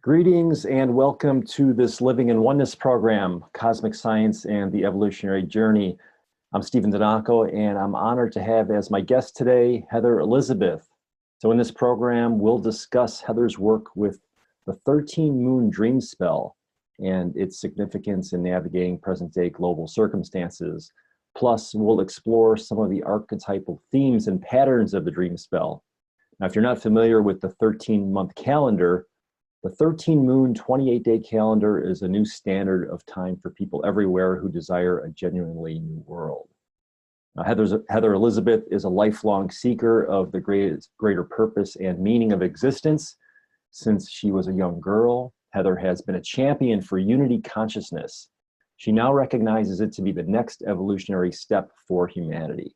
Greetings and welcome to this Living in Oneness program, Cosmic Science and the Evolutionary Journey. I'm Stephen Donaco, and I'm honored to have as my guest today, Heather Elizabeth. So in this program, we'll discuss Heather's work with the 13 Moon Dream Spell and its significance in navigating present-day global circumstances. Plus, we'll explore some of the archetypal themes and patterns of the dream spell. Now, if you're not familiar with the 13-month calendar, the 13 moon 28-day calendar is a new standard of time for people everywhere who desire a genuinely new world. Now, Heather Elizabeth is a lifelong seeker of the greater purpose and meaning of existence. Since she was a young girl, Heather has been a champion for unity consciousness. She now recognizes it to be the next evolutionary step for humanity.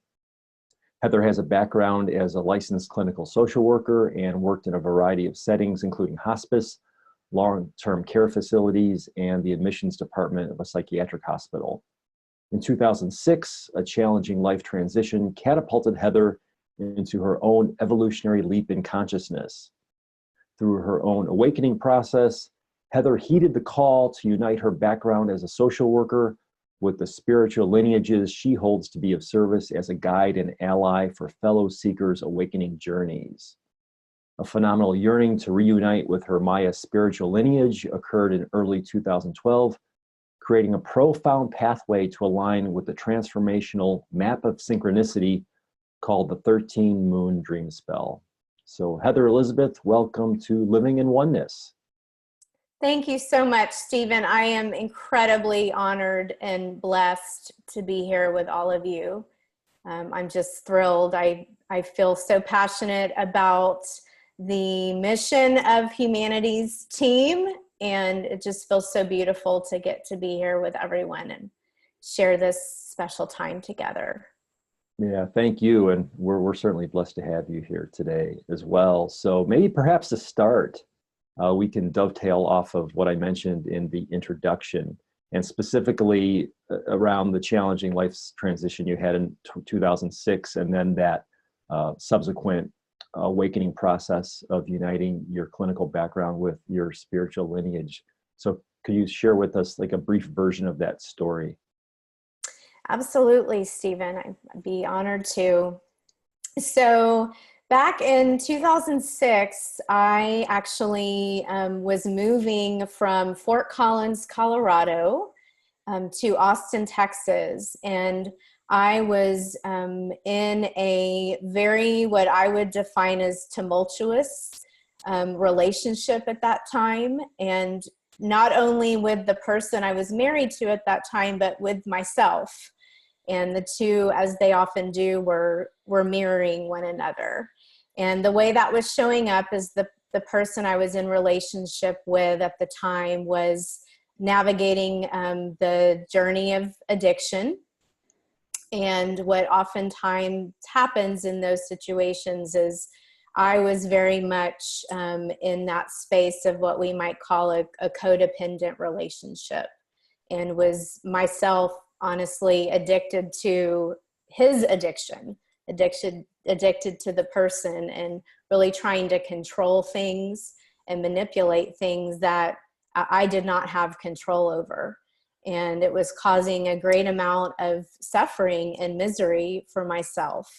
Heather has a background as a licensed clinical social worker and worked in a variety of settings, including hospice, long-term care facilities, and the admissions department of a psychiatric hospital. In 2006, a challenging life transition catapulted Heather into her own evolutionary leap in consciousness. Through her own awakening process, Heather heeded the call to unite her background as a social worker with the spiritual lineages she holds to be of service as a guide and ally for fellow seekers' awakening journeys. A phenomenal yearning to reunite with her Maya spiritual lineage occurred in early 2012, creating a profound pathway to align with the transformational map of synchronicity called the 13 Moon Dream Spell. So Heather Elizabeth, welcome to Living in Oneness. Thank you so much, Stephen. I am incredibly honored and blessed to be here with all of you. I'm just thrilled. I feel so passionate about the mission of humanity's team, and it just feels so beautiful to get to be here with everyone and share this special time together. Yeah, thank you. And we're certainly blessed to have you here today as well. So maybe perhaps to start, we can dovetail off of what I mentioned in the introduction, and specifically around the challenging life transition you had in 2006, and then that subsequent awakening process of uniting your clinical background with your spiritual lineage. So could you share with us like a brief version of that story? Absolutely, Stephen. I'd be honored to. So back in 2006, I actually was moving from Fort Collins, Colorado, to Austin, Texas. And I was in a very, what I would define as tumultuous relationship at that time. And not only with the person I was married to at that time, but with myself. And the two, as they often do, were mirroring one another. And the way that was showing up is the person I was in relationship with at the time was navigating the journey of addiction. And what oftentimes happens in those situations is I was very much in that space of what we might call a codependent relationship, and was myself honestly addicted to his addicted to the person, and really trying to control things and manipulate things that I did not have control over. And it was causing a great amount of suffering and misery for myself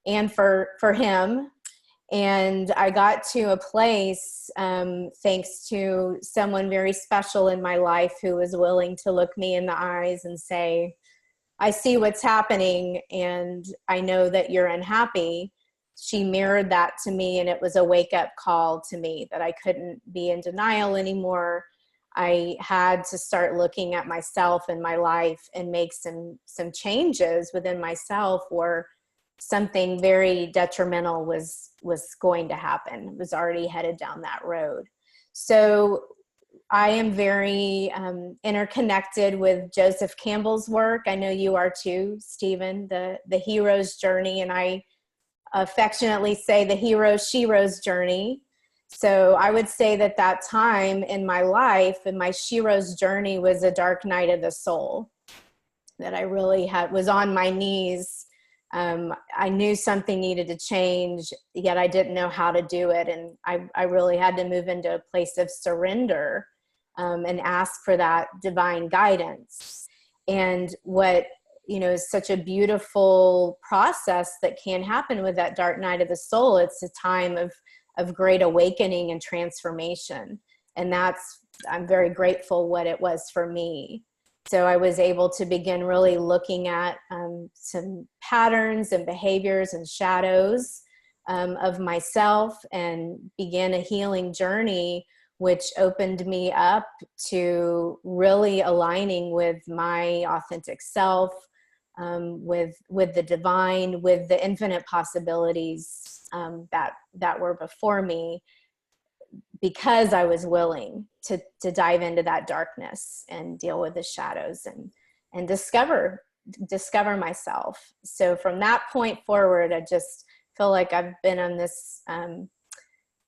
and for him. And I got to a place, thanks to someone very special in my life who was willing to look me in the eyes and say, I see what's happening and I know that you're unhappy. She mirrored that to me, and it was a wake-up call to me that I couldn't be in denial anymore. I had to start looking at myself and my life and make some changes within myself, or something very detrimental was going to happen. It was already headed down that road. So I am very interconnected with Joseph Campbell's work. I know you are too, Stephen, the hero's journey. And I affectionately say the hero-shero's journey. So I would say that time in my life and my shero's journey was a dark night of the soul, that I really was on my knees I knew something needed to change, yet I didn't know how to do it. And I really had to move into a place of surrender, and ask for that divine guidance. And what, is such a beautiful process that can happen with that dark night of the soul. It's a time of great awakening and transformation. And I'm very grateful what it was for me. So I was able to begin really looking at some patterns and behaviors and shadows of myself, and began a healing journey, which opened me up to really aligning with my authentic self, with the divine, with the infinite possibilities that were before me, because I was willing to dive into that darkness and deal with the shadows and discover myself. So from that point forward, I just feel like I've been on this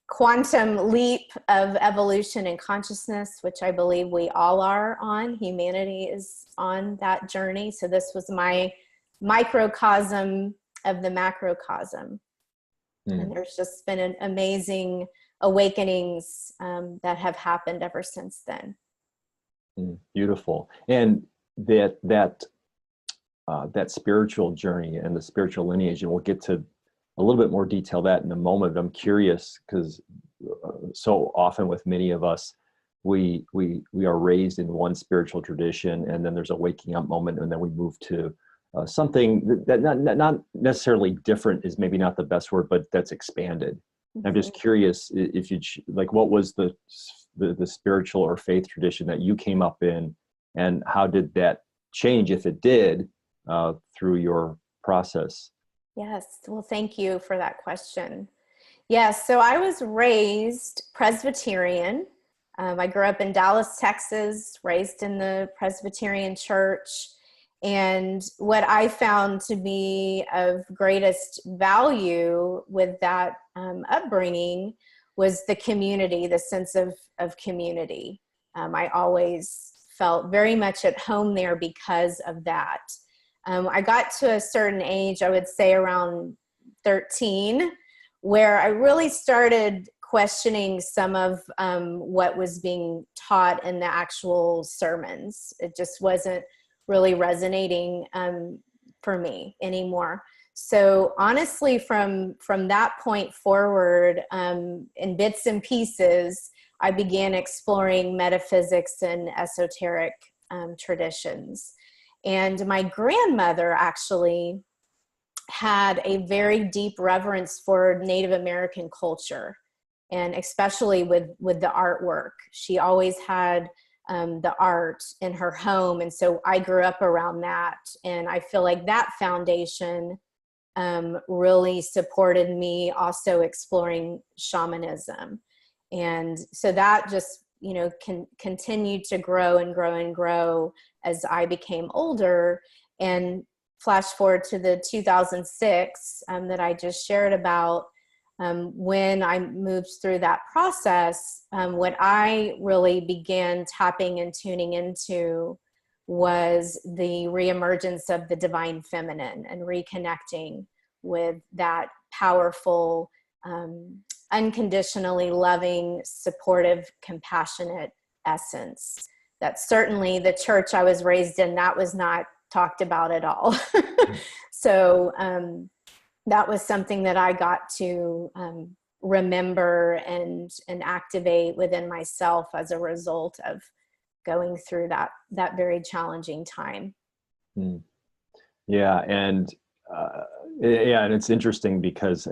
quantum leap of evolution and consciousness, which I believe we all are on. Humanity is on that journey. So this was my microcosm of the macrocosm. And there's just been an amazing awakenings that have happened ever since then. Beautiful. And that spiritual journey and the spiritual lineage, and we'll get to a little bit more detail that in a moment. I'm curious because so often with many of us, we are raised in one spiritual tradition, and then there's a waking up moment, and then we move to something that not necessarily different is maybe not the best word, but that's expanded. Mm-hmm. I'm just curious if what was the spiritual or faith tradition that you came up in, and how did that change, if it did, through your process? Yes. Well, thank you for that question. Yes. So I was raised Presbyterian. I grew up in Dallas, Texas, raised in the Presbyterian church. And what I found to be of greatest value with that upbringing was the community, the sense of community. I always felt very much at home there because of that. I got to a certain age, I would say around 13, where I really started questioning some of what was being taught in the actual sermons. It just wasn't really resonating for me anymore. So honestly, from that point forward, in bits and pieces, I began exploring metaphysics and esoteric traditions. And my grandmother actually had a very deep reverence for Native American culture, and especially with the artwork. She always had the art in her home. And so I grew up around that. And I feel like that foundation really supported me also exploring shamanism. And so that just, continued to grow and grow and grow as I became older. And flash forward to the 2006 that I just shared about, when I moved through that process, what I really began tapping and tuning into was the reemergence of the divine feminine, and reconnecting with that powerful, unconditionally loving, supportive, compassionate essence. That certainly the church I was raised in, that was not talked about at all. So that was something that I got to remember and activate within myself as a result of going through that very challenging time. Yeah, and it's interesting because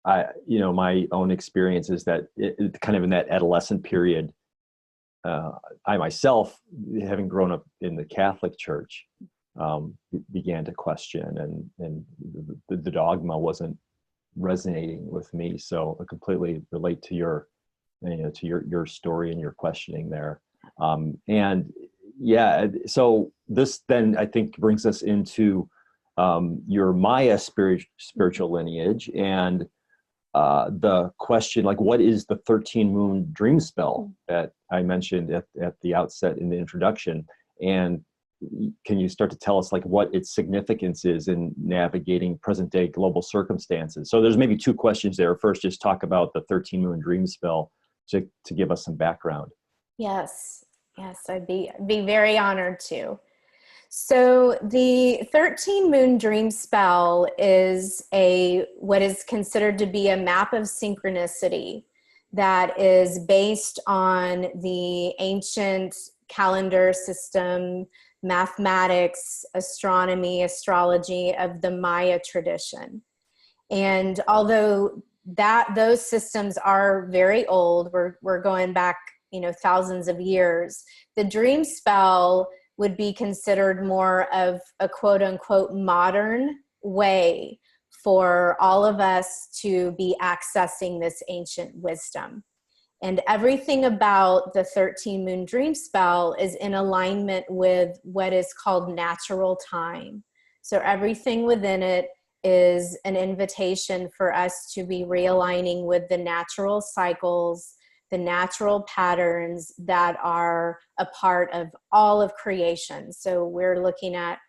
my own experience is that it kind of in that adolescent period, I myself, having grown up in the Catholic Church, began to question, and the dogma wasn't resonating with me. So I completely relate to your story and your questioning there. So this then I think brings us into your Maya spiritual lineage, and the question, like, what is the 13 moon dream spell that I mentioned at the outset in the introduction? And can you start to tell us like what its significance is in navigating present day global circumstances? So there's maybe two questions there. First, just talk about the 13 moon dream spell to give us some background. Yes, I'd be very honored to. So the 13 moon dream spell is what is considered to be a map of synchronicity that is based on the ancient calendar system, mathematics, astronomy, astrology of the Maya tradition. And although those systems are very old, we're going back, thousands of years, the dream spell would be considered more of a quote unquote modern way for all of us to be accessing this ancient wisdom. And everything about the 13 moon dream spell is in alignment with what is called natural time. So everything within it is an invitation for us to be realigning with the natural cycles, the natural patterns that are a part of all of creation. So we're looking at,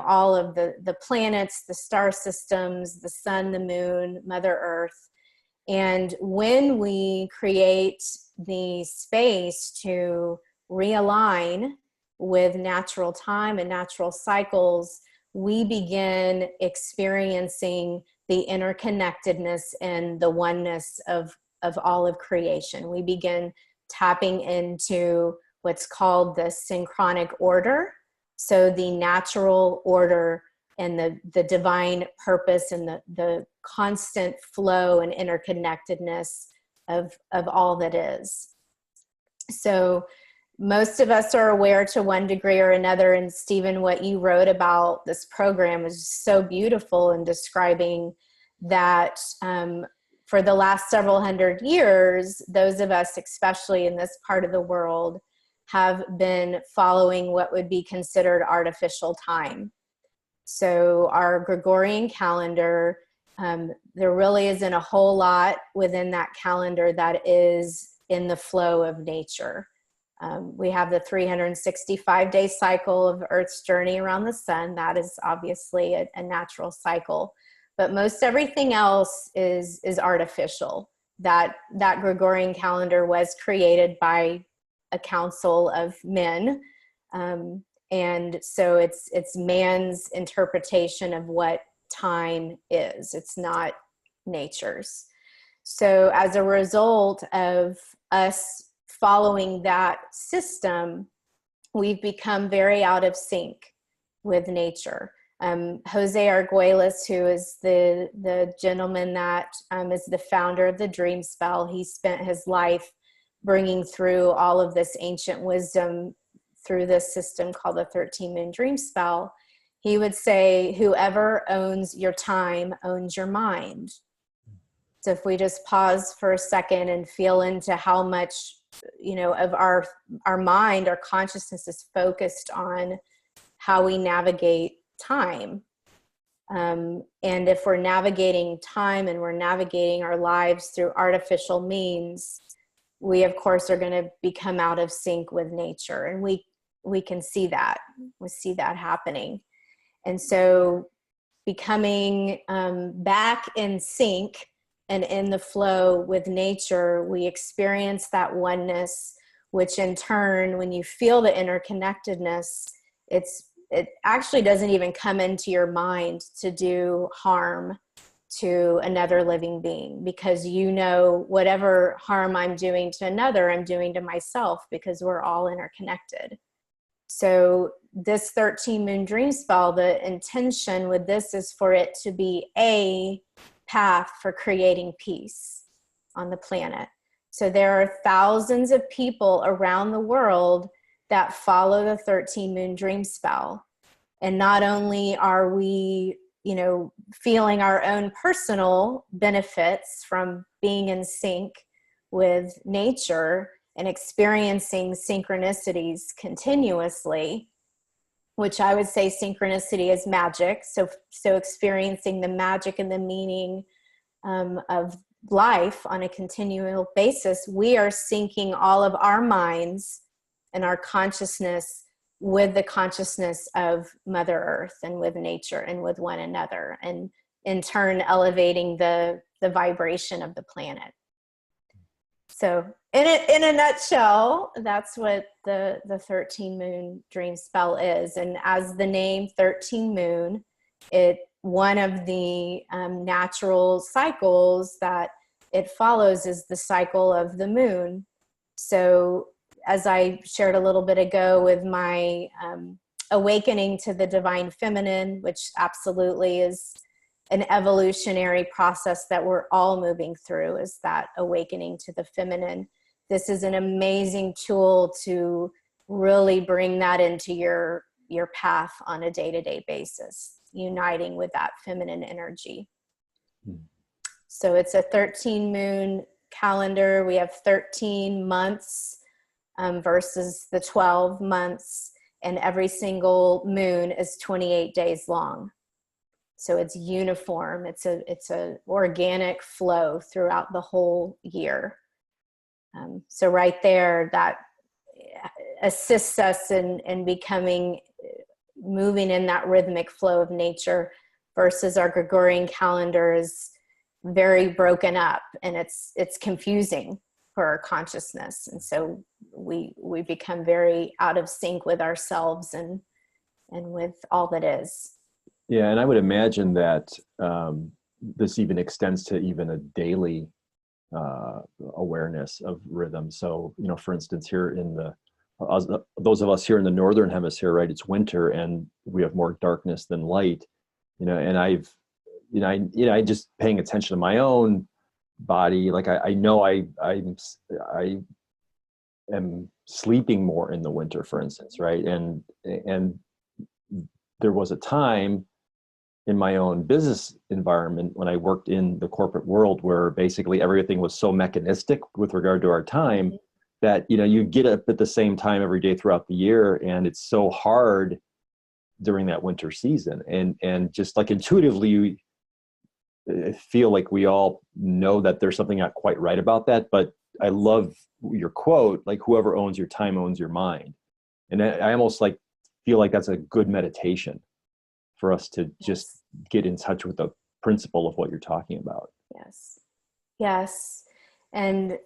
all of the planets, the star systems, the sun, the moon, Mother Earth. And when we create the space to realign with natural time and natural cycles, we begin experiencing the interconnectedness and the oneness of all of creation. We begin tapping into what's called the synchronic order. So the natural order and the divine purpose and the constant flow and interconnectedness of all that is. So most of us are aware to one degree or another, and Stephen, what you wrote about this program is so beautiful in describing that for the last several hundred years, those of us, especially in this part of the world, have been following what would be considered artificial time. So our Gregorian calendar, there really isn't a whole lot within that calendar that is in the flow of nature. We have the 365-day cycle of Earth's journey around the sun. That is obviously a natural cycle. But most everything else is artificial. That Gregorian calendar was created by a council of men. And so it's man's interpretation of what time is. It's not nature's. So as a result of us following that system, we've become very out of sync with nature. Jose Arguelles, who is the gentleman that is the founder of the Dream Spell, he spent his life bringing through all of this ancient wisdom through this system called the 13 Moon Dream Spell. He would say, whoever owns your time owns your mind. So if we just pause for a second and feel into how much, of our mind, our consciousness is focused on how we navigate time. And if we're navigating time and we're navigating our lives through artificial means, we of course are going to become out of sync with nature. And we can see that. We see that happening. And so becoming back in sync and in the flow with nature, we experience that oneness, which in turn, when you feel the interconnectedness, it actually doesn't even come into your mind to do harm to another living being, because whatever harm I'm doing to another, I'm doing to myself, because we're all interconnected. So this 13 Moon Dream Spell, the intention with this is for it to be a path for creating peace on the planet. So there are thousands of people around the world that follow the 13 Moon Dream Spell. And not only are we, feeling our own personal benefits from being in sync with nature and experiencing synchronicities continuously, which I would say synchronicity is magic. So experiencing the magic and the meaning of life on a continual basis, we are syncing all of our minds and our consciousness with the consciousness of Mother Earth and with nature and with one another, and in turn elevating the vibration of the planet. So in a nutshell, that's what the 13 moon dream spell is. And as the name 13 moon, one of the natural cycles that it follows is the cycle of the moon. So as I shared a little bit ago with my awakening to the divine feminine, which absolutely is an evolutionary process that we're all moving through, is that awakening to the feminine. This is an amazing tool to really bring that into your path on a day-to-day basis, uniting with that feminine energy. So it's a 13 moon calendar. We have 13 months versus the 12 months, and every single moon is 28 days long. So it's uniform. It's a organic flow throughout the whole year. So right there, that assists us in moving in that rhythmic flow of nature, versus our Gregorian calendar is very broken up, and it's confusing for our consciousness. And so we become very out of sync with ourselves and with all that is. Yeah, and I would imagine that this even extends to even a daily awareness of rhythm. So, for instance, here in those of us here in the northern hemisphere, right? It's winter, and we have more darkness than light. And I just paying attention to my own body. Like I know I am sleeping more in the winter, for instance, right? And there was a time in my own business environment when I worked in the corporate world where basically everything was so mechanistic with regard to our time that, you get up at the same time every day throughout the year. And it's so hard during that winter season. And just like intuitively, I feel like we all know that there's something not quite right about that. But I love your quote, like, whoever owns your time owns your mind. And I almost feel like that's a good meditation for us to just get in touch with the principle of what you're talking about. Yes. And,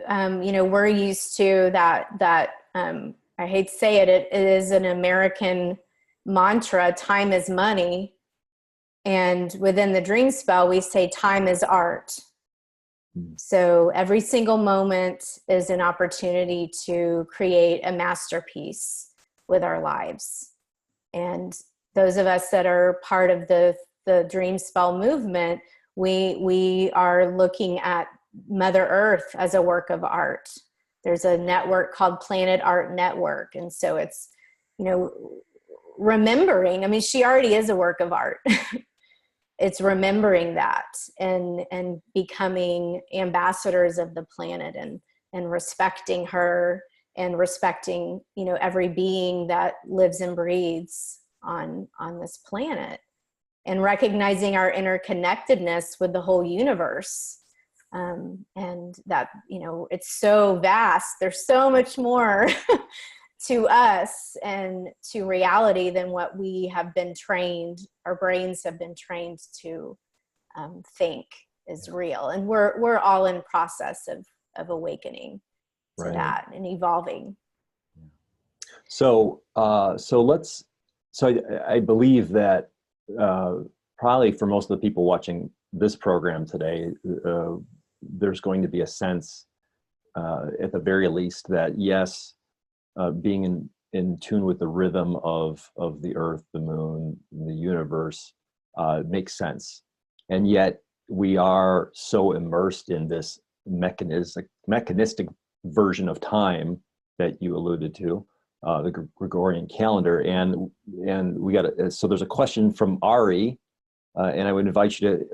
we're used to that I hate to say it, it is an American mantra, time is money. And within the dream spell, we say time is art. So every single moment is an opportunity to create a masterpiece with our lives. And those of us that are part of the dream spell movement, we are looking at Mother Earth as a work of art. There's a network called Planet Art Network. And so it's, remembering, she already is a work of art. It's remembering that and becoming ambassadors of the planet and respecting her and respecting, every being that lives and breathes on this planet, and recognizing our interconnectedness with the whole universe. And that, it's so vast. There's so much more to us and to reality than what we have been trained, our brains have been trained to think is real. And we're all in process of awakening to that and evolving. So I believe that probably for most of the people watching this program today, there's going to be a sense, at the very least, that yes, being in tune with the rhythm of the earth, the moon, the universe makes sense. And yet we are so immersed in this mechanistic version of time that you alluded to, the Gregorian calendar. And we got so there's a question from Ari, and I would invite you to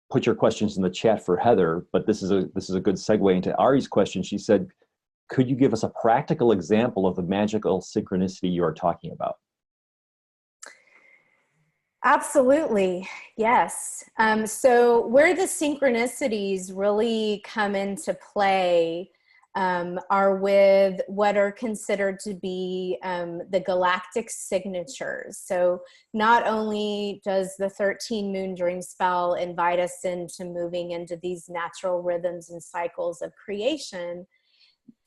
put your questions in the chat for Heather, but this is a good segue into Ari's question. She said, could you give us a practical example of the magical synchronicity you are talking about? Absolutely, yes. So where the synchronicities really come into play are with what are considered to be the galactic signatures. So not only does the 13 moon dream spell invite us into moving into these natural rhythms and cycles of creation,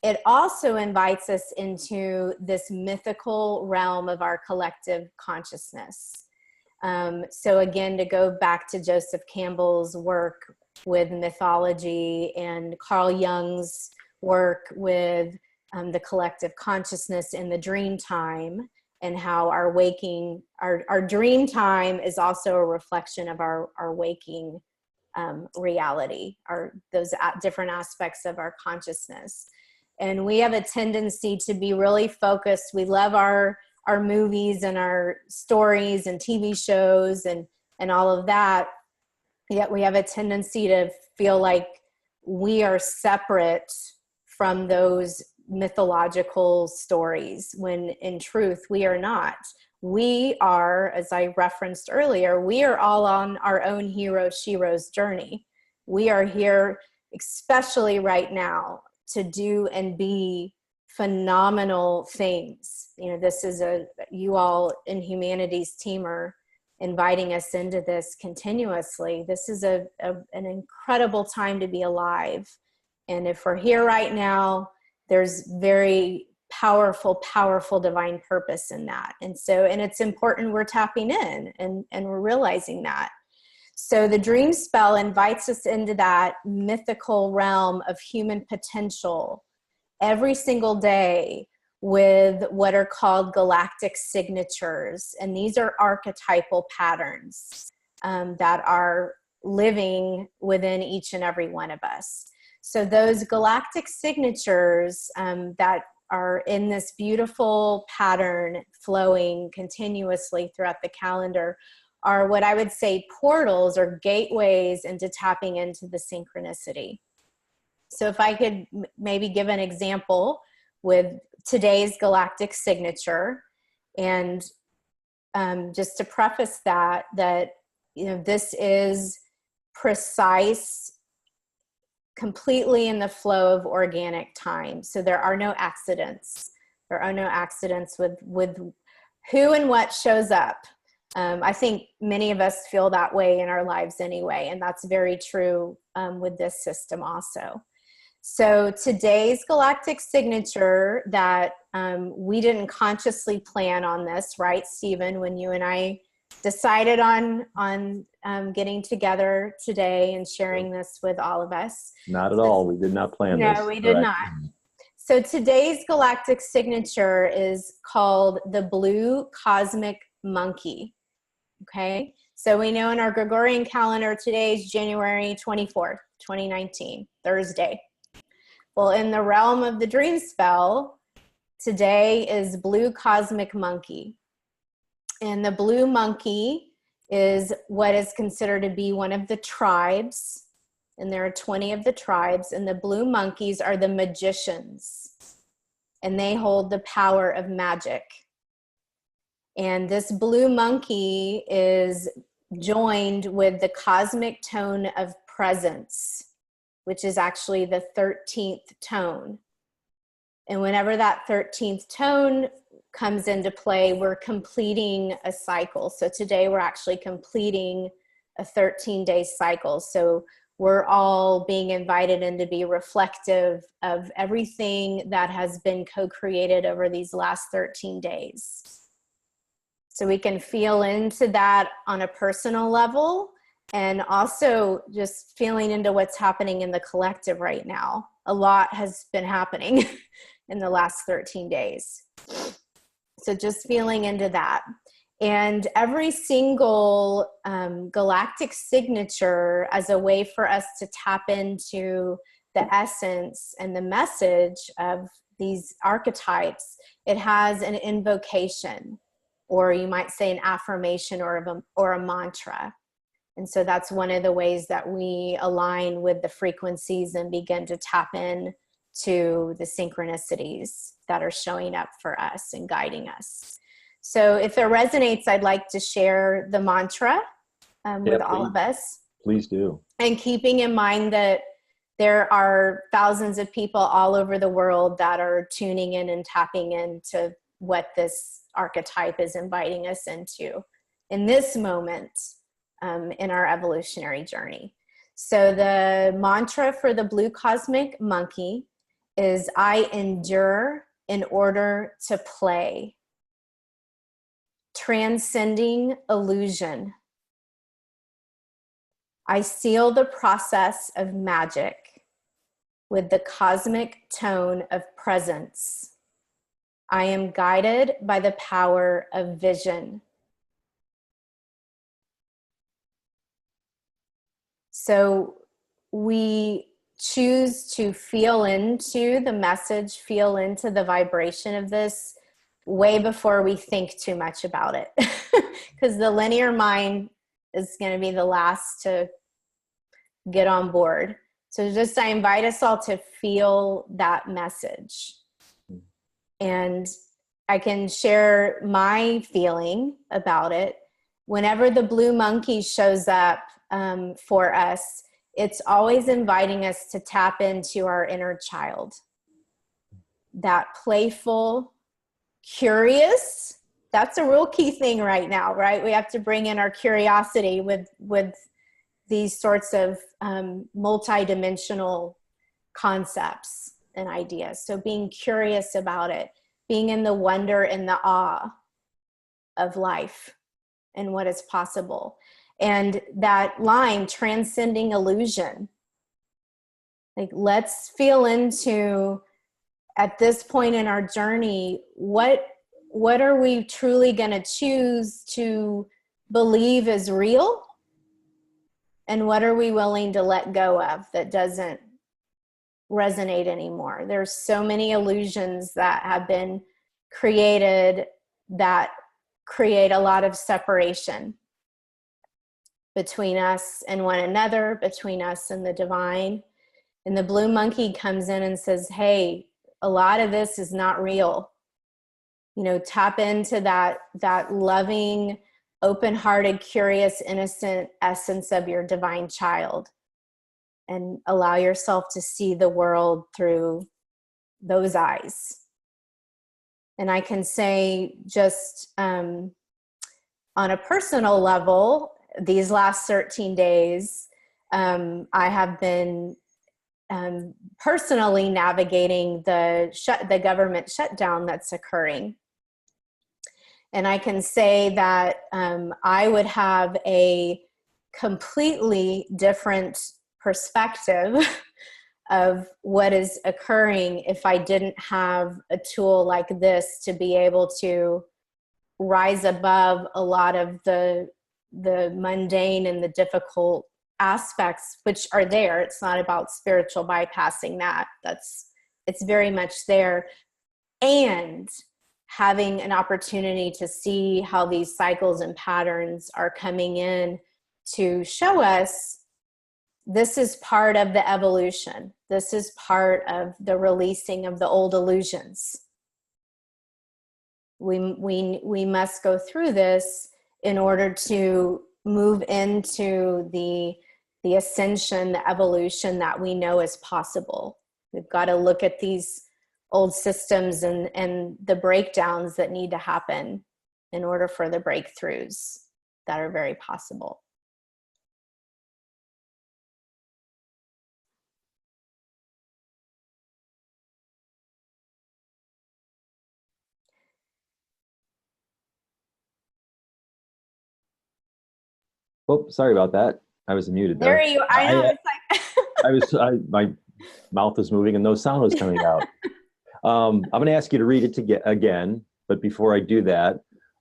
it also invites us into this mythical realm of our collective consciousness. So again, to go back to Joseph Campbell's work with mythology and Carl Jung's work with the collective consciousness in the dream time, and how our waking, our dream time is also a reflection of our waking reality, those different aspects of our consciousness. And we have a tendency to be really focused. We love our movies and our stories and TV shows and all of that. Yet we have a tendency to feel like we are separate from those mythological stories, when in truth, we are not. We are, as I referenced earlier, we are all on our own hero, shero's journey. We are here, especially right now, to do and be phenomenal things. You know, this is you all in Humanities team are inviting us into this continuously. This is an incredible time to be alive. And if we're here right now, there's very powerful, powerful divine purpose in that. And it's important we're tapping in and we're realizing that. So the dream spell invites us into that mythical realm of human potential every single day with what are called galactic signatures. And these are archetypal patterns that are living within each and every one of us. So those galactic signatures that are in this beautiful pattern flowing continuously throughout the calendar are what I would say portals or gateways into tapping into the synchronicity. So if I could maybe give an example with today's galactic signature, and just to preface that you know, this is precise, completely in the flow of organic time. So there are no accidents. There are no accidents with who and what shows up. I think many of us feel that way in our lives anyway, and that's very true with this system also. So today's galactic signature that we didn't consciously plan on this, right, Stephen, when you and I decided on getting together today and sharing this with all of us. Not at all. We did not plan this. No, we did not. So today's galactic signature is called the blue cosmic monkey. Okay, so we know in our Gregorian calendar today is January 24th, 2019, Thursday. Well, in the realm of the dream spell, today is blue cosmic monkey. And the blue monkey is what is considered to be one of the tribes. And there are 20 of the tribes. And the blue monkeys are the magicians. And they hold the power of magic. And this blue monkey is joined with the cosmic tone of presence, which is actually the 13th tone. And whenever that 13th tone comes into play, we're completing a cycle. So today we're actually completing a 13-day cycle. So we're all being invited in to be reflective of everything that has been co-created over these last 13 days. So we can feel into that on a personal level, and also just feeling into what's happening in the collective right now. A lot has been happening in the last 13 days. So just feeling into that. And every single galactic signature as a way for us to tap into the essence and the message of these archetypes, it has an invocation, or you might say an affirmation or a mantra. And so that's one of the ways that we align with the frequencies and begin to tap in to the synchronicities that are showing up for us and guiding us. So if it resonates, I'd like to share the mantra with all of us. Please do. And keeping in mind that there are thousands of people all over the world that are tuning in and tapping into what this archetype is inviting us into in this moment in our evolutionary journey. So the mantra for the blue cosmic monkey is, I endure in order to play, transcending illusion. I seal the process of magic with the cosmic tone of presence. I am guided by the power of vision. So we choose to feel into the message, feel into the vibration of this way before we think too much about it. Because the linear mind is going to be the last to get on board. So just, I invite us all to feel that message. And I can share my feeling about it. Whenever the blue monkey shows up for us, it's always inviting us to tap into our inner child. That playful, curious, that's a real key thing right now, right? We have to bring in our curiosity with these sorts of multidimensional concepts and ideas. So being curious about it, being in the wonder and the awe of life and what is possible. And that line, transcending illusion, like, let's feel into, at this point in our journey, what are we truly going to choose to believe is real? And what are we willing to let go of that doesn't resonate anymore? There's so many illusions that have been created that create a lot of separation between us and one another, between us and the divine. And the blue monkey comes in and says, hey, a lot of this is not real. You know, tap into that loving, open-hearted, curious, innocent essence of your divine child, and allow yourself to see the world through those eyes. And I can say, just on a personal level, these last 13 days, I have been personally navigating the government shutdown that's occurring. And I can say that I would have a completely different perspective of what is occurring if I didn't have a tool like this to be able to rise above a lot of the mundane and the difficult aspects, which are there. It's not about spiritual bypassing that. It's very much there. And having an opportunity to see how these cycles and patterns are coming in to show us this is part of the evolution. This is part of the releasing of the old illusions. We must go through this in order to move into the ascension, the evolution that we know is possible. We've got to look at these old systems and the breakdowns that need to happen in order for the breakthroughs that are very possible. Oh, sorry about that. I was muted there. There you, I know, it's like My mouth was moving and no sound was coming out. I'm going to ask you to read it again, but before I do that,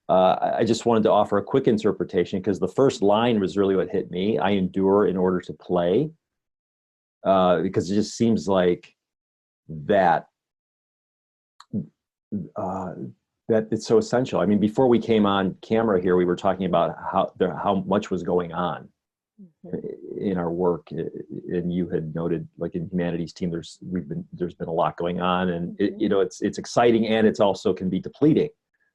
I just wanted to offer a quick interpretation, because the first line was really what hit me. I endure in order to play, because it just seems like that it's so essential. I mean, before we came on camera here, we were talking about how much was going on in our work, and you had noted, like, in Humanities Team, there's been a lot going on, and it's exciting, and it's also can be depleting.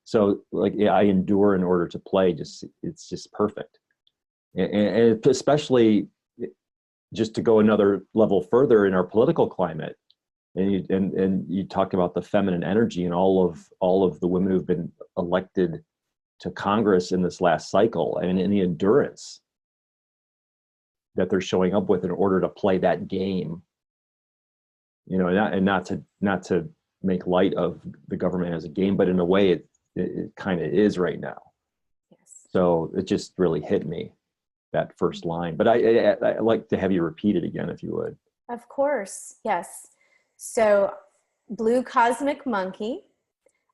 So, like, I endure in order to play. It's just perfect, and especially just to go another level further in our political climate, and you talked about the feminine energy and all of the women who've been elected to Congress in this last cycle, and in the endurance that they're showing up with in order to play that game, and not to make light of the government as a game, but in a way it kind of is right now. Yes. So it just really hit me, that first line. But I'd like to have you repeat it again, if you would. Of course, yes. So, blue cosmic monkey,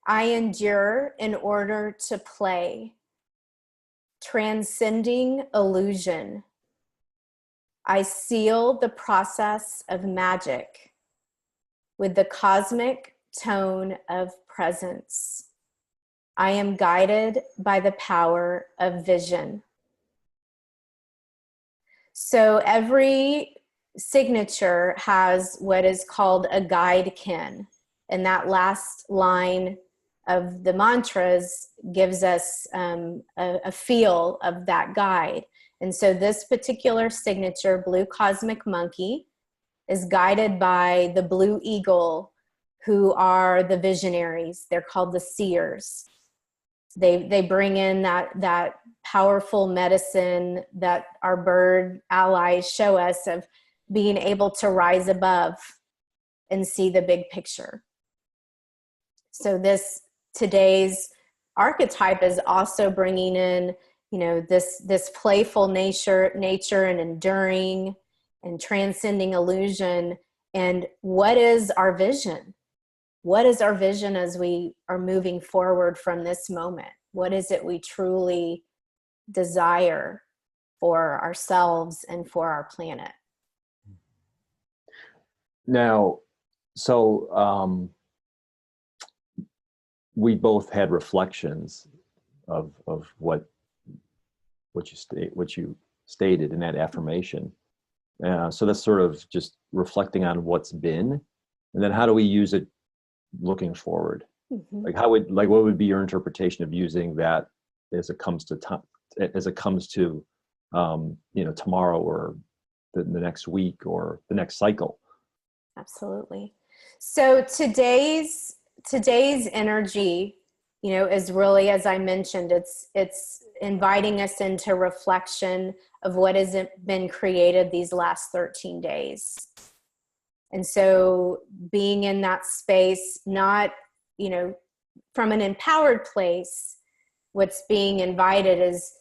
I endure in order to play, transcending illusion. I seal the process of magic with the cosmic tone of presence. I am guided by the power of vision. So every signature has what is called a guide kin. And that last line of the mantras gives us a feel of that guide. And so this particular signature, Blue Cosmic Monkey, is guided by the Blue Eagle, who are the visionaries. They're called the seers. They bring in that powerful medicine that our bird allies show us of being able to rise above and see the big picture. So today's archetype is also bringing in, this playful nature and enduring and transcending illusion. And what is our vision? What is our vision as we are moving forward from this moment? What is it we truly desire for ourselves and for our planet? Now, so we both had reflections of what you stated in that affirmation. So that's sort of just reflecting on what's been, and then how do we use it looking forward? Mm-hmm. What would be your interpretation of using that as it comes to tomorrow, or the next week, or the next cycle? Absolutely. So today's energy, is really, as I mentioned, it's inviting us into reflection of what has been created these last 13 days. And so being in that space, not, from an empowered place, what's being invited is,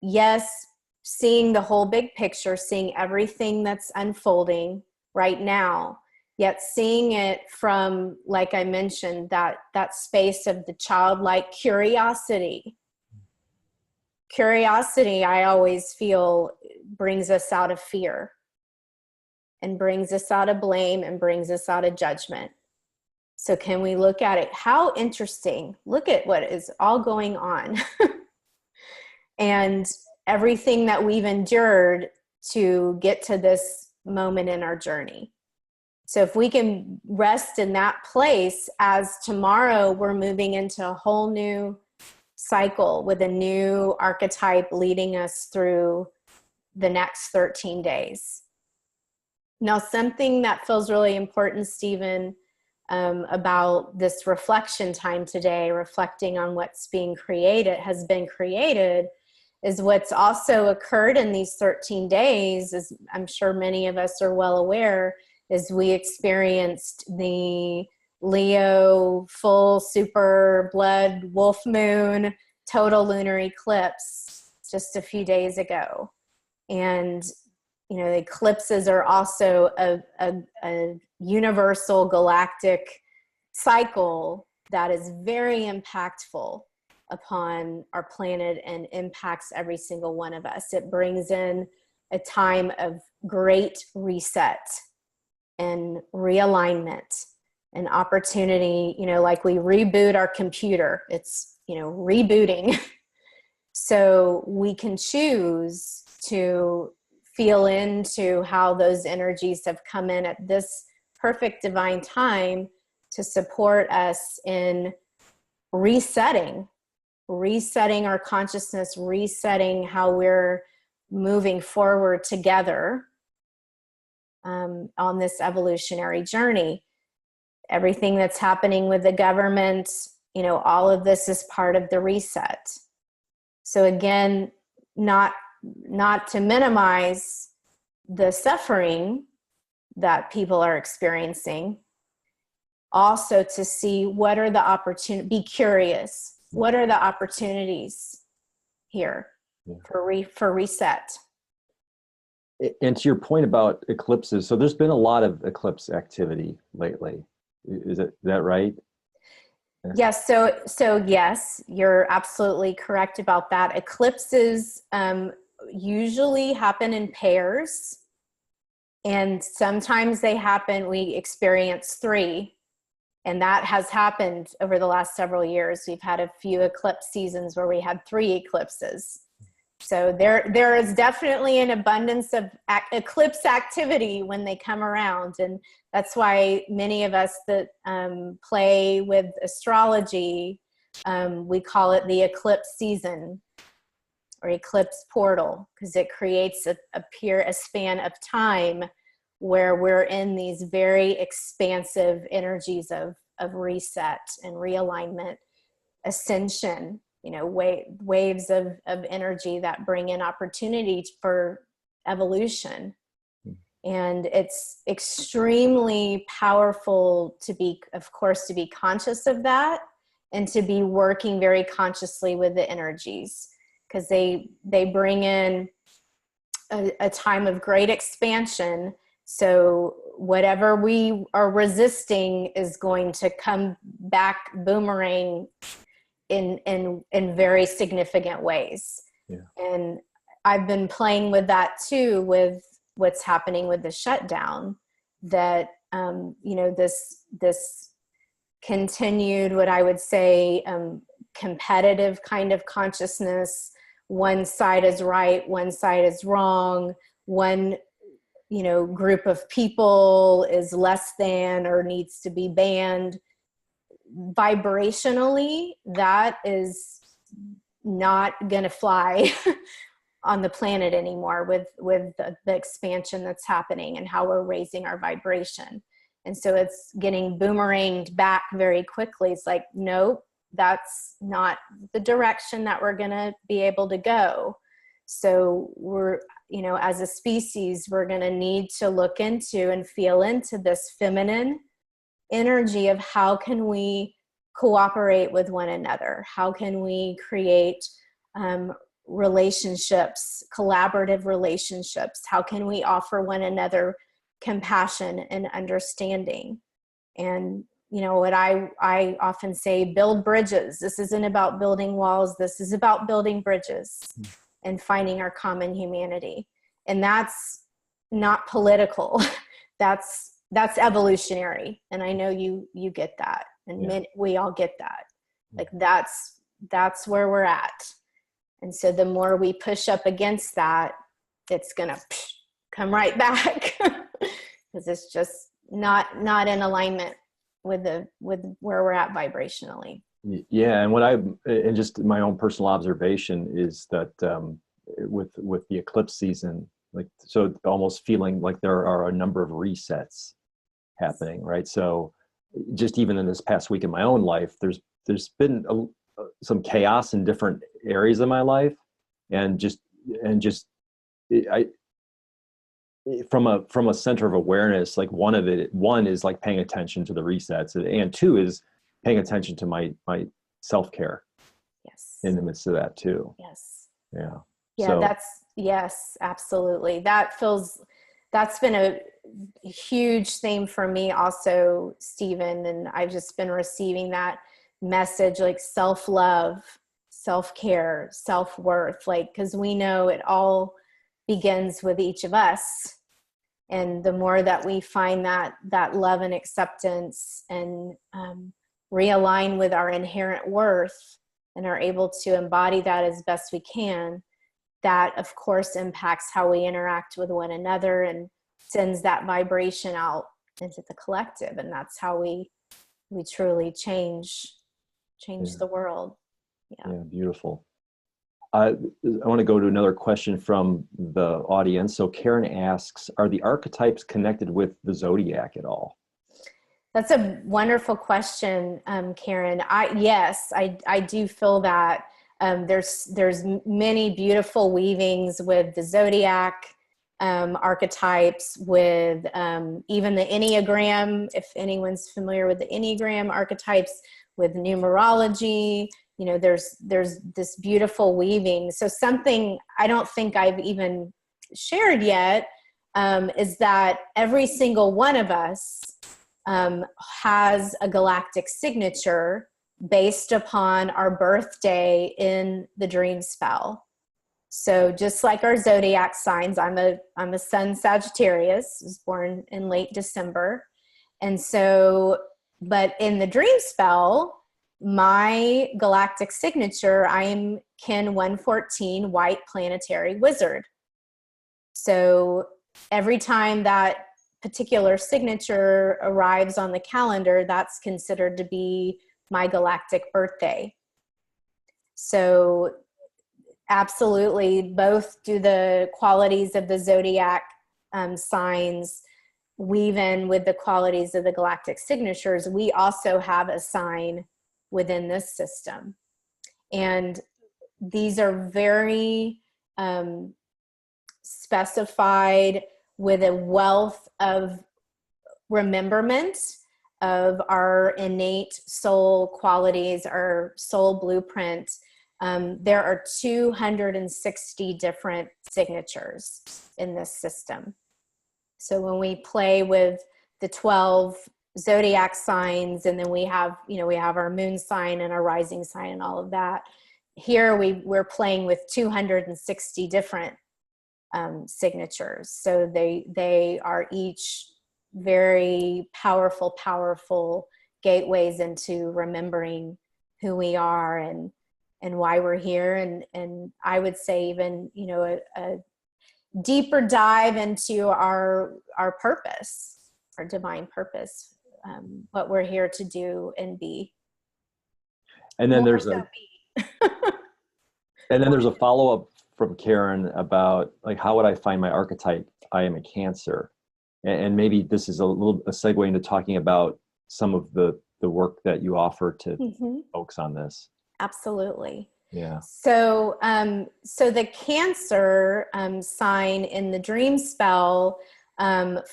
yes, seeing the whole big picture, seeing everything that's unfolding right now, yet seeing it from, like I mentioned, that space of the childlike curiosity. Curiosity, I always feel, brings us out of fear and brings us out of blame and brings us out of judgment. So can we look at it? How interesting. Look at what is all going on. And everything that we've endured to get to this moment in our journey. So if we can rest in that place, as tomorrow we're moving into a whole new cycle with a new archetype leading us through the next 13 days. Now, something that feels really important, Stephen, about this reflection time today, reflecting on what's has been created, is what's also occurred in these 13 days, as I'm sure many of us are well aware, is we experienced the Leo full super blood wolf moon total lunar eclipse just a few days ago. And, the eclipses are also a universal galactic cycle that is very impactful upon our planet and impacts every single one of us. It brings in a time of great reset and realignment and opportunity, like we reboot our computer, it's, rebooting. So we can choose to feel into how those energies have come in at this perfect divine time to support us in resetting our consciousness, resetting how we're moving forward together on this evolutionary journey. Everything that's happening with the government, all of this is part of the reset. So again, not to minimize the suffering that people are experiencing, also to see what are the opportunities, be curious, what are the opportunities here for reset. And to your point about eclipses, so there's been a lot of eclipse activity lately. Is that right? Yes. So yes, you're absolutely correct about that. Eclipses usually happen in pairs, and sometimes we experience 3, and that has happened over the last several years. We've had a few eclipse seasons where we had 3 eclipses. So there is definitely an abundance of eclipse activity when they come around. And that's why many of us that play with astrology, we call it the eclipse season or eclipse portal, because it creates a span of time where we're in these very expansive energies of reset and realignment, ascension, waves of energy that bring in opportunity for evolution. And it's extremely powerful to be conscious of that and to be working very consciously with the energies, because they bring in a time of great expansion. So whatever we are resisting is going to come back boomerang in very significant ways. Yeah. And I've been playing with that too, with what's happening with the shutdown, that, this continued, what I would say, competitive kind of consciousness. One side is right, one side is wrong. One, group of people is less than or needs to be banned. Vibrationally, that is not going to fly on the planet anymore with the expansion that's happening and how we're raising our vibration. And so it's getting boomeranged back very quickly. It's like, nope, that's not the direction that we're going to be able to go. So we're, as a species, we're going to need to look into and feel into this feminine energy of how can we cooperate with one another? How can we create relationships, collaborative relationships? How can we offer one another compassion and understanding? And what I often say, build bridges. This isn't about building walls. This is about building bridges and finding our common humanity. And that's not political. That's evolutionary. And I know you get that. And we all get that. Like that's where we're at. And so the more we push up against that, it's going to come right back, because it's just not in alignment with where we're at vibrationally. Yeah. And just my own personal observation is that with the eclipse season, so almost feeling like there are a number of resets happening, right? So just even in this past week in my own life, there's been some chaos in different areas of my life, from a center of awareness, like one is like paying attention to the resets, and 2 is paying attention to my self-care. Yes. In the midst of that too. Yes. Yeah. Yeah. Yes, absolutely. That's been a huge theme for me also, Stephen. And I've just been receiving that message, like self-love, self-care, self-worth, because we know it all begins with each of us. And the more that we find that love and acceptance and realign with our inherent worth and are able to embody that as best we can, that of course impacts how we interact with one another and sends that vibration out into the collective. And that's how we truly change the world. Yeah. Yeah. Beautiful. I want to go to another question from the audience. So Karen asks, are the archetypes connected with the zodiac at all? That's a wonderful question, Karen. Yes, I do feel that there's many beautiful weavings with the zodiac archetypes, with even the Enneagram. If anyone's familiar with the Enneagram archetypes, with numerology, you know, there's this beautiful weaving. So something I don't think I've even shared yet is that every single one of us has a galactic signature based upon our birthday in the dream spell. So just like our zodiac signs, I'm a sun Sagittarius, was born in late December. And so, but in the dream spell, my galactic signature, I'm Kin 114, white planetary wizard. So every time that particular signature arrives on the calendar, that's considered to be my galactic birthday. So absolutely, both do the qualities of the zodiac signs weave in with the qualities of the galactic signatures. We also have a sign within this system. And these are very specified, with a wealth of remembrance of our innate soul qualities, our soul blueprint. There are 260 different signatures in this system. So when we play with the 12 zodiac signs, and then we have our moon sign and our rising sign and all of that, here we're playing with 260 different signatures. So they are each very powerful gateways into remembering who we are and why we're here. And I would say even, you know, a deeper dive into our purpose, our divine purpose, what we're here to do and be. And then there's a follow-up from Karen about, like, how would I find my archetype? I am a Cancer. And maybe this is a segue into talking about some of the work that you offer to folks on this. Absolutely. Yeah. So, so the Cancer sign in the dream spell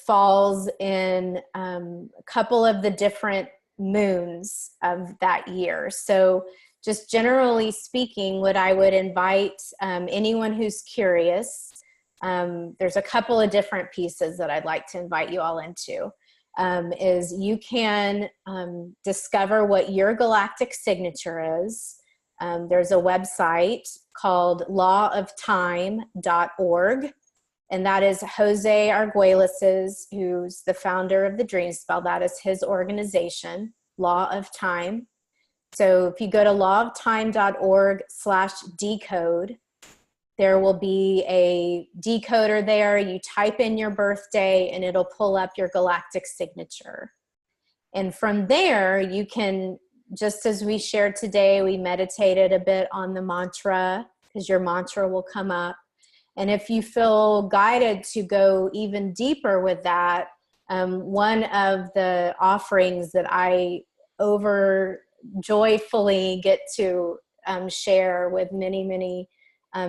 falls in a couple of the different moons of that year. So just generally speaking, what I would invite anyone who's curious, there's a couple of different pieces that I'd like to invite you all into, is you can discover what your galactic signature is. There's a website called lawoftime.org, and that is Jose Arguelles's, who's the founder of the Dream Spell. That is his organization, Law of Time. So if you go to lawoftime.org/decode, there will be a decoder there. You type in your birthday and it'll pull up your galactic signature. And from there, you can, just as we shared today, we meditated a bit on the mantra, because your mantra will come up. And if you feel guided to go even deeper with that, one of the offerings that I joyfully get to share with many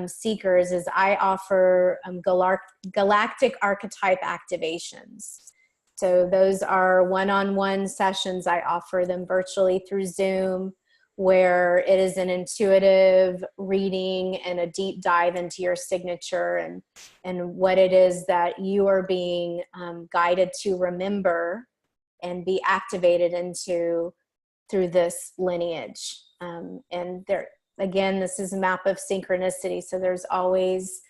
seekers is I offer galactic archetype activations. So those are one-on-one sessions. I offer them virtually through Zoom, where it is an intuitive reading and a deep dive into your signature and what it is that you are being guided to remember and be activated into through this lineage. And there, again, this is a map of synchronicity. So there's always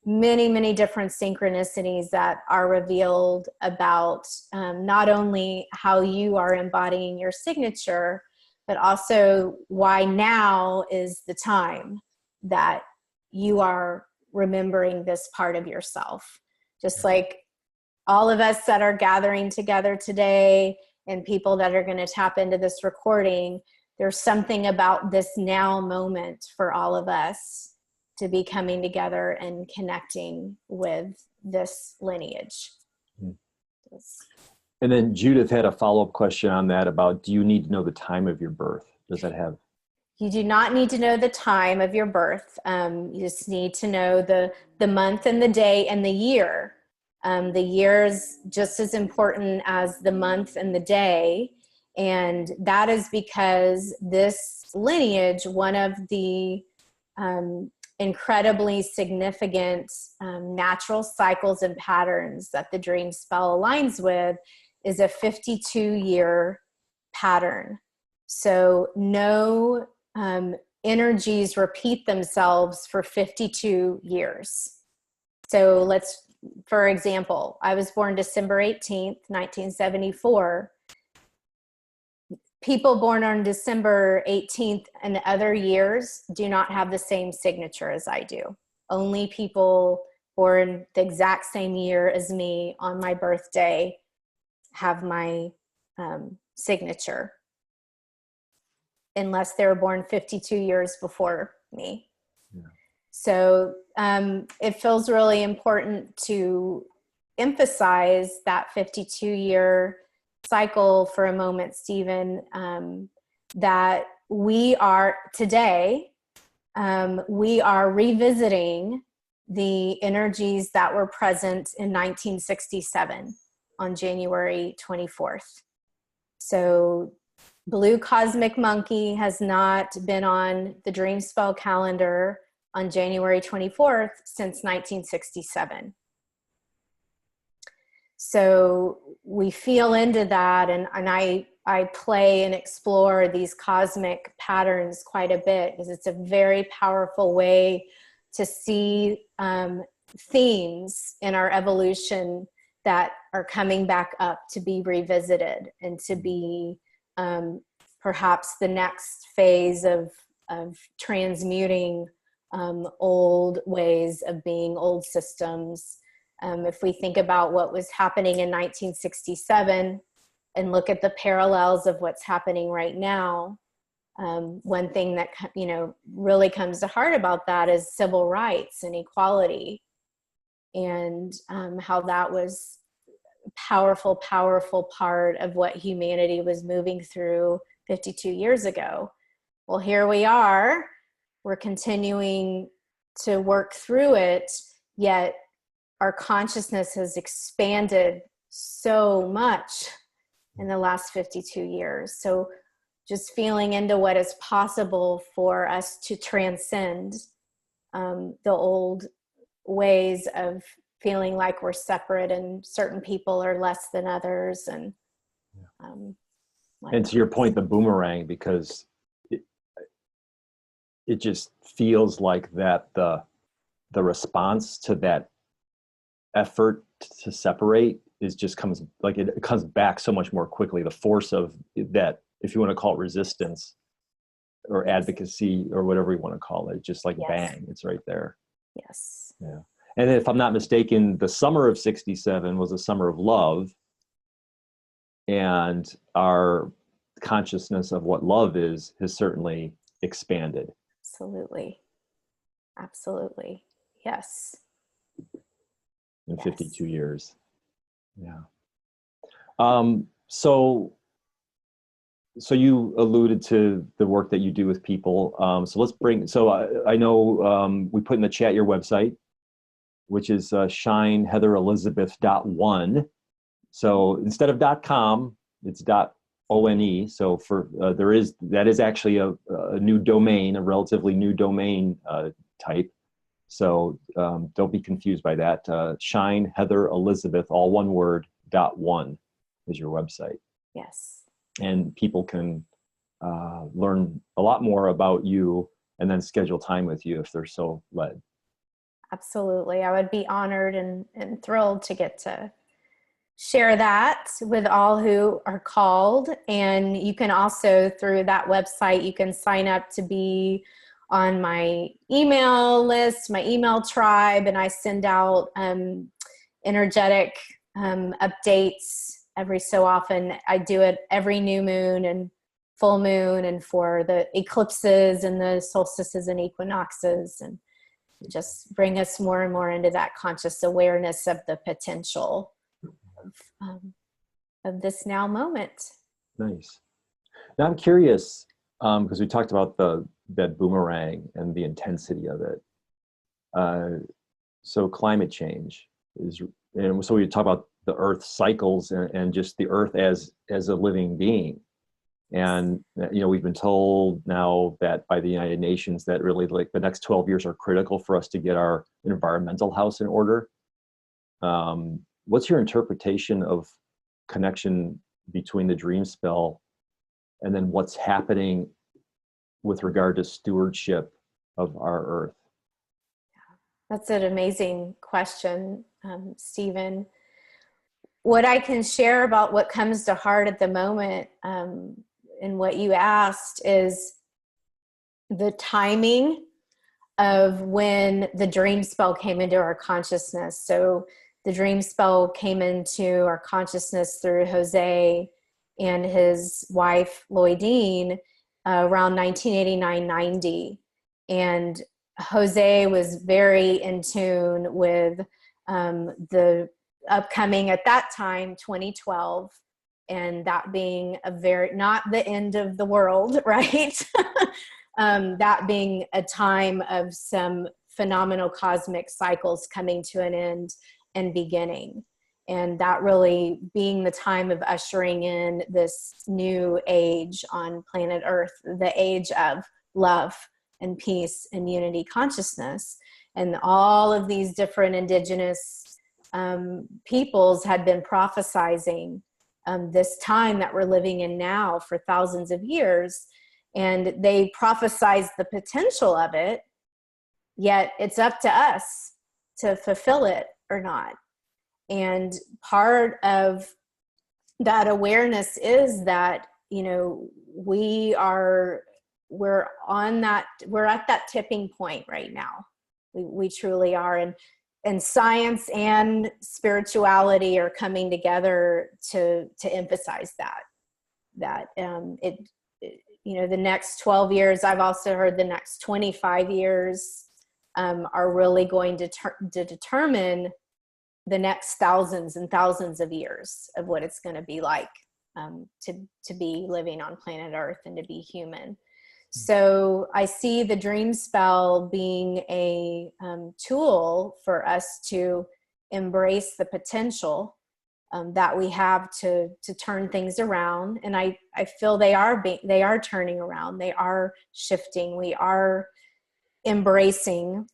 many different synchronicities that are revealed about not only how you are embodying your signature, but also why now is the time that you are remembering this part of yourself. Just like all of us that are gathering together today and people that are going to tap into this recording, there's something about this now moment for all of us to be coming together and connecting with this lineage. Mhm. And then Judith had a follow-up question on that about, do you need to know the time of your birth? Does that have? You do not need to know the time of your birth. You just need to know the month and the day and the year. The year is just as important as the month and the day. And that is because this lineage, one of the incredibly significant natural cycles and patterns that the dream spell aligns with, is a 52-year pattern. So no energies repeat themselves for 52 years. So let's, for example, I was born December 18th, 1974. People born on December 18th and other years do not have the same signature as I do. Only people born the exact same year as me on my birthday have my signature, unless they were born 52 years before me. Yeah. So it feels really important to emphasize that 52-year cycle for a moment, Stephen, that we are today, we are revisiting the energies that were present in 1967 on January 24th. So Blue Cosmic Monkey has not been on the Dream Spell calendar on January 24th since 1967. So we feel into that, and I play and explore these cosmic patterns quite a bit, because it's a very powerful way to see themes in our evolution that are coming back up to be revisited and to be perhaps the next phase of transmuting old ways of being, old systems. If we think about what was happening in 1967 and look at the parallels of what's happening right now, one thing that really comes to heart about that is civil rights and equality, and how that was a powerful part of what humanity was moving through 52 years ago. Well, here we are, we're continuing to work through it, yet our consciousness has expanded so much in the last 52 years. So just feeling into what is possible for us to transcend the old ways of feeling like we're separate and certain people are less than others. And and to your point, the boomerang, because it just feels like that the response to that effort to separate comes back so much more quickly. The force of that, if you want to call it resistance or advocacy or whatever you want to call it, just like, yes, bang, it's right there. Yes. Yeah. And if I'm not mistaken, the summer of 67 was a summer of love, and our consciousness of what love is has certainly expanded. Absolutely. Yes. In 52 years. Yeah. So you alluded to the work that you do with people. I know we put in the chat your website, which is shineheatherelizabeth.one. So instead of .com, it's .one. So that is actually a new domain, a relatively new domain type. So don't be confused by that. shineheatherelizabeth, all one word, .one is your website. Yes. And people can learn a lot more about you and then schedule time with you if they're so led. Absolutely. I would be honored and thrilled to get to share that with all who are called. And you can also, through that website, you can sign up to be on my email list, my email tribe, and I send out energetic updates every so often. I do it every new moon and full moon, and for the eclipses and the solstices and equinoxes. And just bring us more and more into that conscious awareness of the potential of this now moment. Nice. Now I'm curious, because we talked about that boomerang and the intensity of it. So climate change is, and so we talk about the Earth cycles and just the Earth as a living being. And we've been told now that by the United Nations that really like the next 12 years are critical for us to get our environmental house in order. What's your interpretation of connection between the dream spell and then what's happening with regard to stewardship of our Earth? That's an amazing question, Stephen. What I can share about what comes to heart at the moment, and what you asked, is the timing of when the dream spell came into our consciousness. So the dream spell came into our consciousness through Jose and his wife, Lloydine, around 1989-90. And Jose was very in tune with the upcoming, at that time, 2012, and that being not the end of the world, right? That being a time of some phenomenal cosmic cycles coming to an end and beginning. And that really being the time of ushering in this new age on planet Earth, the age of love and peace and unity consciousness. And all of these different indigenous peoples had been prophesizing this time that we're living in now for thousands of years. And they prophesized the potential of it, yet it's up to us to fulfill it or not. And part of that awareness is that, we're at that tipping point right now. We truly are. And science and spirituality are coming together to emphasize that the next 12 years, I've also heard the next 25 years are really going to determine the next thousands and thousands of years of what it's going to be like to be living on planet Earth and to be human. So I see the dream spell being a tool for us to embrace the potential that we have to turn things around. And I feel they are turning around. They are shifting. We are embracing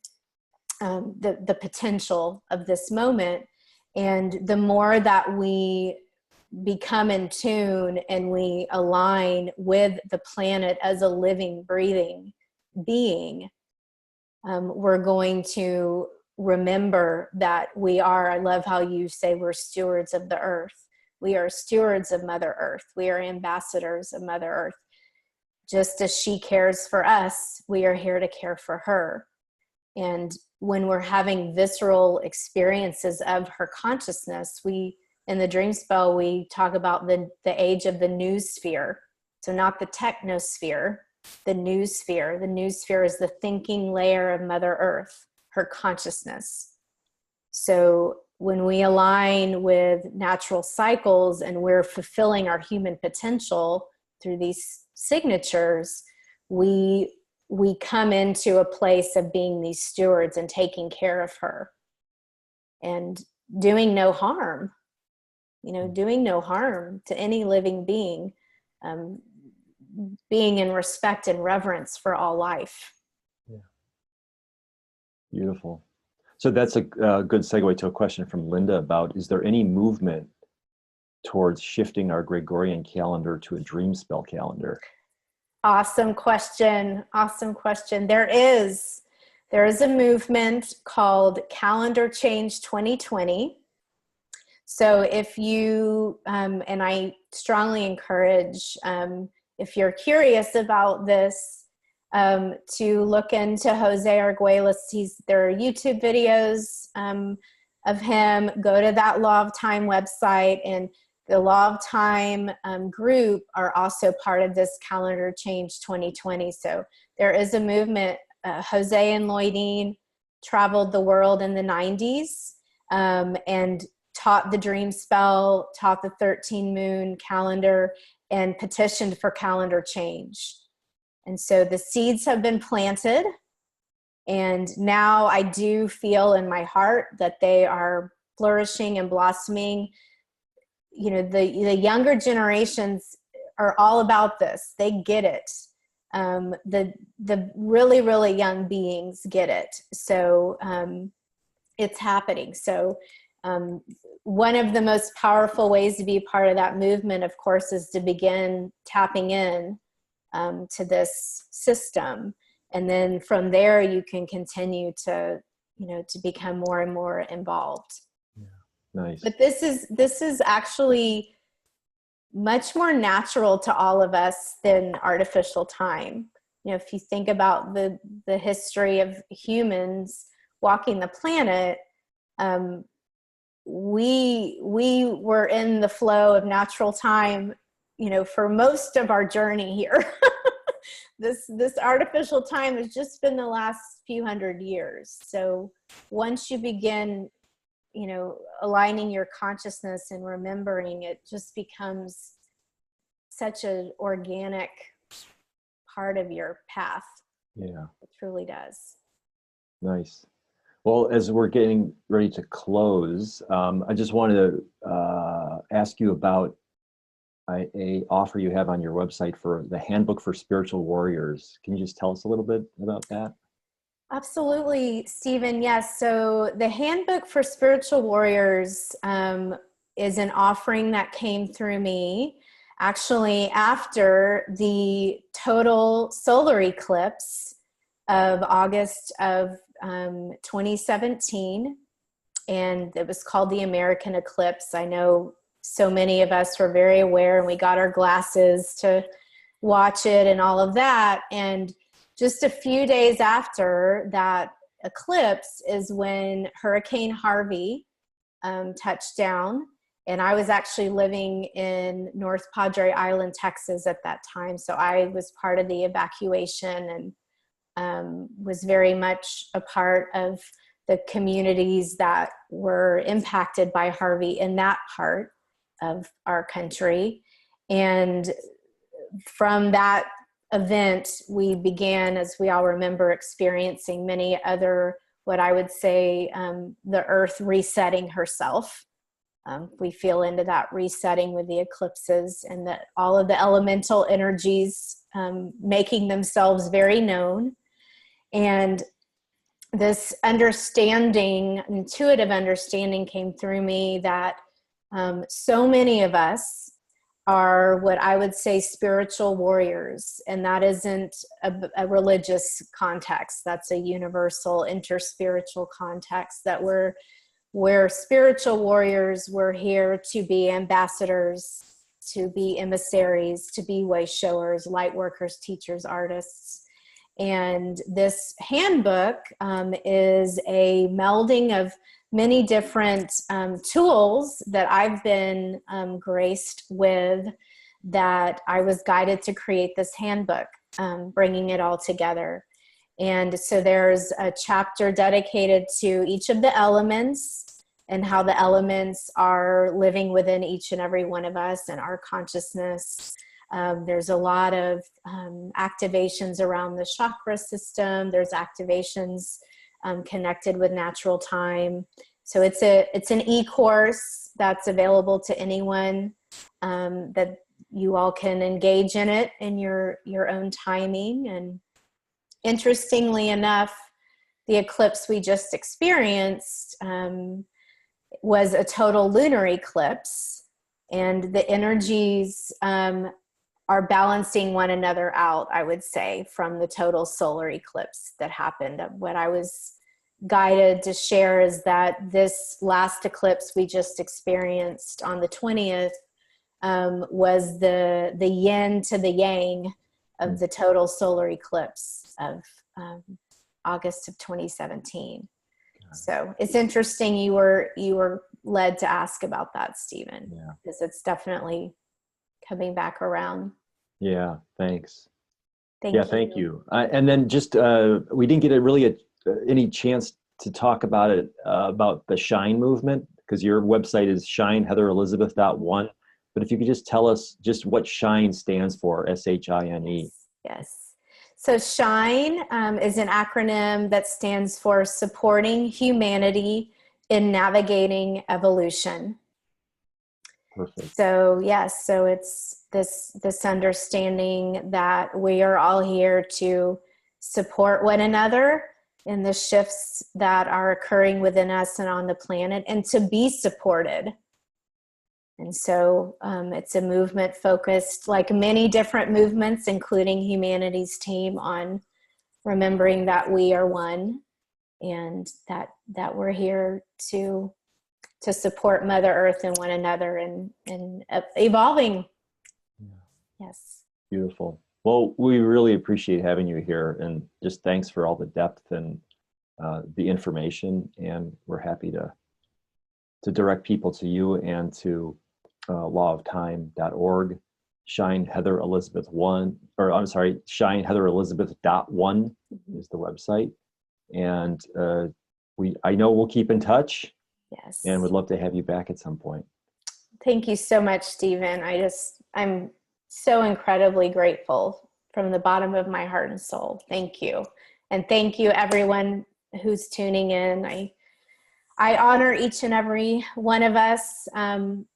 the potential of this moment. And the more that we become in tune and we align with the planet as a living, breathing being, we're going to remember that I love how you say we're stewards of the earth. We are stewards of Mother Earth. We are ambassadors of Mother Earth. Just as she cares for us, we are here to care for her. And when we're having visceral experiences of her consciousness, in the dream spell, we talk about the age of the new sphere. So not the technosphere, the new sphere. The new sphere is the thinking layer of Mother Earth, her consciousness. So when we align with natural cycles and we're fulfilling our human potential through these signatures, we come into a place of being these stewards and taking care of her and doing no harm. Doing no harm to any living being, being in respect and reverence for all life. Yeah. Beautiful. So that's a good segue to a question from Linda about, is there any movement towards shifting our Gregorian calendar to a dream spell calendar? Awesome question. Awesome question. There is a movement called Calendar Change 2020. So if you, and I strongly encourage, if you're curious about this, to look into Jose Arguelles. There are YouTube videos of him. Go to that Law of Time website, and the Law of Time group are also part of this Calendar Change 2020. So there is a movement. Jose and Lloydine traveled the world in the 90s, and taught the dream spell, taught the 13 moon calendar, and petitioned for calendar change. And so the seeds have been planted, and now I do feel in my heart that they are flourishing and blossoming. You know, the younger generations are all about this. They get it. The really, really young beings get it. So it's happening. So one of the most powerful ways to be part of that movement, of course, is to begin tapping in to this system. And then from there, you can continue to, to become more and more involved. Yeah. Nice. But this is actually much more natural to all of us than artificial time. If you think about the history of humans walking the planet, we were in the flow of natural time, for most of our journey here. This artificial time has just been the last few hundred years. So once you begin, aligning your consciousness and remembering, it just becomes such an organic part of your path. Yeah. It truly does. Nice. Well, as we're getting ready to close, I just wanted to ask you about a offer you have on your website for the Handbook for Spiritual Warriors. Can you just tell us a little bit about that? Absolutely, Stephen. Yes. So the Handbook for Spiritual Warriors is an offering that came through me actually after the total solar eclipse of August of 2017. And it was called the American eclipse. I know so many of us were very aware, and we got our glasses to watch it and all of that. And just a few days after that eclipse is when Hurricane Harvey touched down. And I was actually living in North Padre Island, Texas at that time. So I was part of the evacuation and was very much a part of the communities that were impacted by Harvey in that part of our country. And from that event, we began, as we all remember, experiencing many other, what I would say, the earth resetting herself. We feel into that resetting with the eclipses, and that all of the elemental energies making themselves very known. And this understanding, intuitive understanding, came through me that so many of us are what I would say spiritual warriors. And that isn't a religious context. That's a universal interspiritual context, that we're spiritual warriors. We're here to be ambassadors, to be emissaries, to be way showers, light workers, teachers, artists. And this handbook is a melding of many different tools that I've been graced with, that I was guided to create this handbook, bringing it all together. And so there's a chapter dedicated to each of the elements and how the elements are living within each and every one of us and our consciousness. There's a lot of activations around the chakra system. There's activations connected with natural time. So it's an e-course that's available to anyone, that you all can engage in it in your own timing. And interestingly enough, the eclipse we just experienced was a total lunar eclipse, and the energies are balancing one another out, I would say, from the total solar eclipse that happened. What I was guided to share is that this last eclipse we just experienced on the 20th was the yin to the yang of the total solar eclipse of August of 2017. So it's interesting you were led to ask about that, Stephen, because it's definitely coming back around. Yeah, thanks. Thank you. Thank you. And then just, we didn't get any chance to talk about it, about the SHINE movement, because your website is shineheatherelizabeth.one. But if you could just tell us just what SHINE stands for, SHINE. Yes. So SHINE is an acronym that stands for Supporting Humanity in Navigating Evolution. Perfect. So yes, so it's this understanding that we are all here to support one another in the shifts that are occurring within us and on the planet, and to be supported. And so it's a movement focused, like many different movements, including Humanity's team, on remembering that we are one, and that we're here to support Mother Earth and one another and evolving. Yeah. Yes. Beautiful. Well, we really appreciate having you here, and just thanks for all the depth and the information. And we're happy to direct people to you and to lawoftime.org, Shine Heather Elizabeth one, or I'm sorry, shineheatherelizabeth.one is the website. And I know we'll keep in touch. Yes. And would love to have you back at some point. Thank you so much, Stephen. I'm so incredibly grateful from the bottom of my heart and soul. Thank you. And thank you everyone who's tuning in. I honor each and every one of us.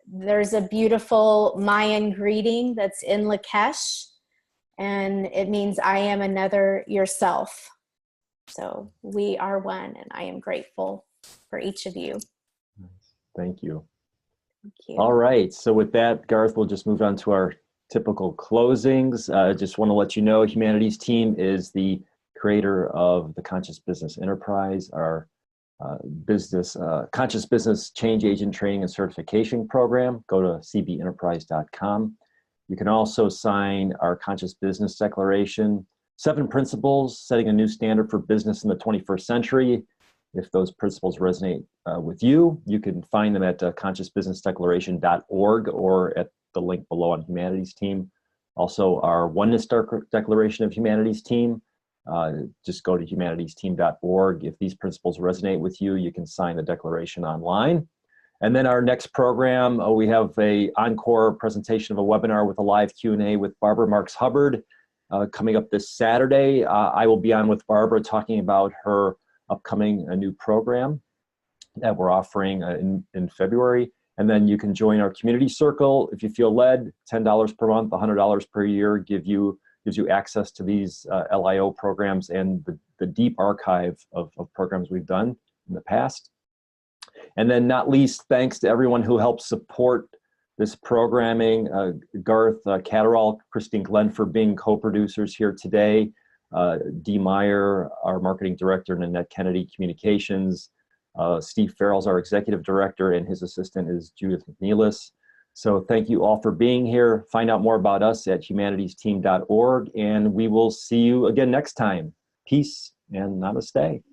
There's a beautiful Mayan greeting that's in Lakesh, and it means I am another yourself. So we are one, and I am grateful for each of you. Thank you. Thank you. All right. So with that, Garth, we'll just move on to our typical closings. I just want to let you know, Humanity's Team is the creator of the Conscious Business Enterprise, our Conscious Business Change Agent Training and Certification Program. Go to cbenterprise.com. You can also sign our Conscious Business Declaration, 7 principles setting a new standard for business in the 21st century. If those principles resonate with you, you can find them at consciousbusinessdeclaration.org or at the link below on Humanity's Team. Also, our Oneness Declaration of Humanity's Team. Just go to humanitiesteam.org. If these principles resonate with you, you can sign the declaration online. And then our next program, we have a encore presentation of a webinar with a live Q&A with Barbara Marks Hubbard coming up this Saturday. I will be on with Barbara talking about her upcoming a new program that we're offering in February. And then you can join our community circle if you feel led. $10 per month, $100 per year gives you access to these LIO programs and the deep archive of programs we've done in the past. And then not least, thanks to everyone who helped support this programming, Garth Catterall, Christine Glenn for being co-producers here today, Dee Meyer, our marketing director, Nanette Kennedy, communications, Steve Farrell's our executive director, and his assistant is Judith McNeilis. So thank you all for being here. Find out more about us at humanitiesteam.org, and we will see you again next time. Peace and namaste.